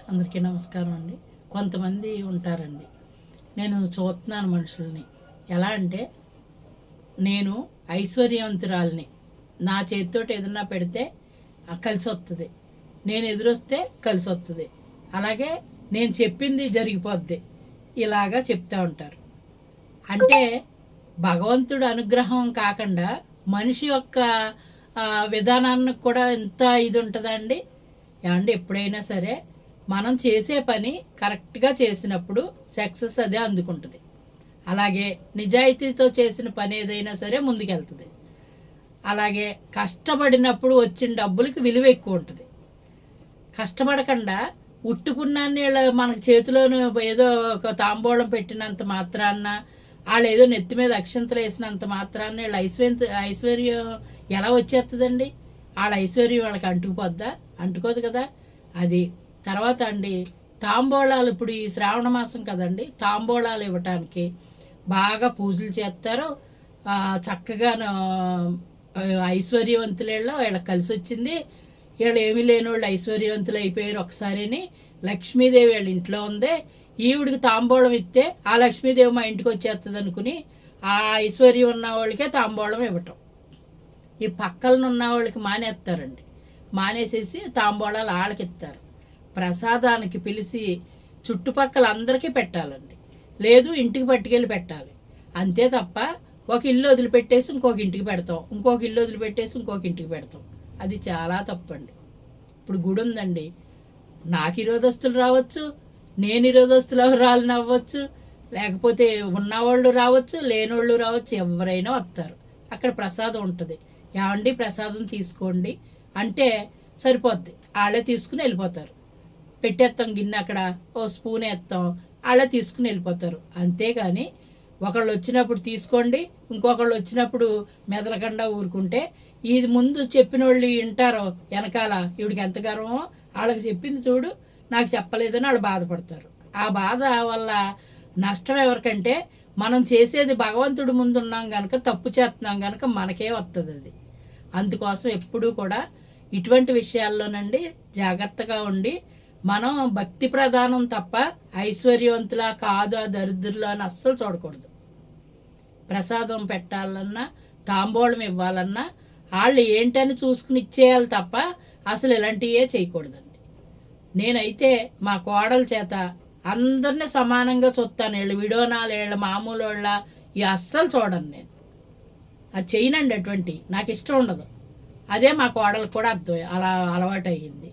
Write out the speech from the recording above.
అందరికీ నమస్కారం అండి. కొంతమంది ఉంటారండి, నేను చూస్తున్నాను మనుషుల్ని. ఎలా అంటే, నేను ఐశ్వర్యవంతురాలిని, నా చేతితోటి ఏదన్నా పెడితే కలిసి వస్తుంది, నేను ఎదురొస్తే కలిసి వస్తుంది, అలాగే నేను చెప్పింది జరిగిపోద్ది, ఇలాగా చెప్తూ ఉంటారు. అంటే భగవంతుడు అనుగ్రహం కాకుండా మనిషి యొక్క విధానానికి కూడా ఎంత ఇది ఉంటుందండి. ఏమంటే ఎప్పుడైనా సరే మనం చేసే పని కరెక్ట్గా చేసినప్పుడు సక్సెస్ అదే అందుకుంటుంది. అలాగే నిజాయితీతో చేసిన పని ఏదైనా సరే ముందుకెళ్తుంది. అలాగే కష్టపడినప్పుడు వచ్చిన డబ్బులకి విలువ ఎక్కువ ఉంటుంది. కష్టపడకుండా ఉట్టుకున్నాన్ని మనకు చేతిలోను ఏదో ఒక తాంబూలం పెట్టినంత మాత్రాన్న, వాళ్ళు ఏదో నెత్తి మీద అక్షంతలు వేసినంత మాత్రాన్ని వీళ్ళ ఐశ్వర్యం ఎలా వచ్చేస్తుందండి? వాళ్ళ ఐశ్వర్యం వాళ్ళకి అంటుకుపోద్దా? అంటుకోదు కదా. అది తర్వాత అండి, తాంబూలాలు ఇప్పుడు ఈ శ్రావణ మాసం కదండి, తాంబూలాలు ఇవ్వటానికి బాగా పూజలు చేస్తారు. చక్కగా ఐశ్వర్యవంతులలో వీళ్ళకి కలిసి వచ్చింది, వీళ్ళు ఏమీ లేని వాళ్ళు ఐశ్వర్యవంతులు అయిపోయారు ఒకసారిని. లక్ష్మీదేవి వీళ్ళ ఇంట్లో ఉంది, ఈవిడికి తాంబూలం ఇస్తే ఆ లక్ష్మీదేవి మా ఇంటికి వచ్చేస్తుంది అనుకుని ఆ ఐశ్వర్యం ఉన్న వాళ్ళకే తాంబూలం ఇవ్వటం. ఈ పక్కన ఉన్న వాళ్ళకి మానేస్తారండి, మానేసేసి తాంబూలాలు వాళ్ళకి ఇస్తారు. ప్రసాదానికి పిలిచి చుట్టుపక్కల అందరికీ పెట్టాలండి, లేదు ఇంటికి పట్టుకెళ్ళి పెట్టాలి, అంతే తప్ప ఒక ఇల్లు వదిలిపెట్టేసి ఇంకొక ఇంటికి పెడతాం, ఇంకొక ఇల్లు వదిలిపెట్టేసి ఇంకొక ఇంటికి పెడతాం. అది చాలా తప్పండి. ఇప్పుడు గుడి ఉందండి, నాకు ఈరోజస్తులు రావచ్చు, నేను ఈరోజస్తులు రాలని అవ్వచ్చు, లేకపోతే ఉన్నవాళ్ళు రావచ్చు, లేనోళ్ళు రావచ్చు, ఎవరైనా వస్తారు. అక్కడ ప్రసాదం ఉంటుంది, ఏమండి ప్రసాదం తీసుకోండి అంటే సరిపోద్ది, వాళ్ళే తీసుకుని వెళ్ళిపోతారు. పెట్టేస్తాం గిన్నె, అక్కడ ఓ స్పూన్ వేస్తాం, వాళ్ళే తీసుకుని వెళ్ళిపోతారు. అంతేగాని ఒకళ్ళు వచ్చినప్పుడు తీసుకోండి, ఇంకొకళ్ళు వచ్చినప్పుడు మెదలకుండా ఊరుకుంటే, ఇది ముందు చెప్పిన వాళ్ళు వింటారో వెనకాల ఈవిడికి ఎంత గర్వమో, వాళ్ళకి చెప్పింది చూడు నాకు చెప్పలేదని వాళ్ళు బాధపడతారు. ఆ బాధ వల్ల నష్టం ఎవరికంటే, మనం చేసేది భగవంతుడి ముందు ఉన్నాం కనుక, తప్పు చేస్తున్నాం కనుక మనకే వస్తుంది అది. అందుకోసం ఎప్పుడూ కూడా ఇటువంటి విషయాల్లోనండి జాగ్రత్తగా ఉండి, మనం భక్తి ప్రధానం తప్ప ఐశ్వర్యవంతులా కాదు ఆ దరిద్రులు అని అస్సలు చూడకూడదు. ప్రసాదం పెట్టాలన్నా తాంబూలం ఇవ్వాలన్నా వాళ్ళు ఏంటని చూసుకుని ఇచ్చేయాలి తప్ప అసలు ఇలాంటివే చేయకూడదండి. నేనైతే మా కోడల చేత అందరినీ సమానంగా చూస్తాను, వీళ్ళు విడోనాలు వీళ్ళ మామూలు వాళ్ళ ఇవి అస్సలు చూడను నేను, అది చేయనండి. అటువంటి నాకు ఇష్టం ఉండదు. అదే మా కోడలకు కూడా అర్థం అలా అలవాటు అయ్యింది.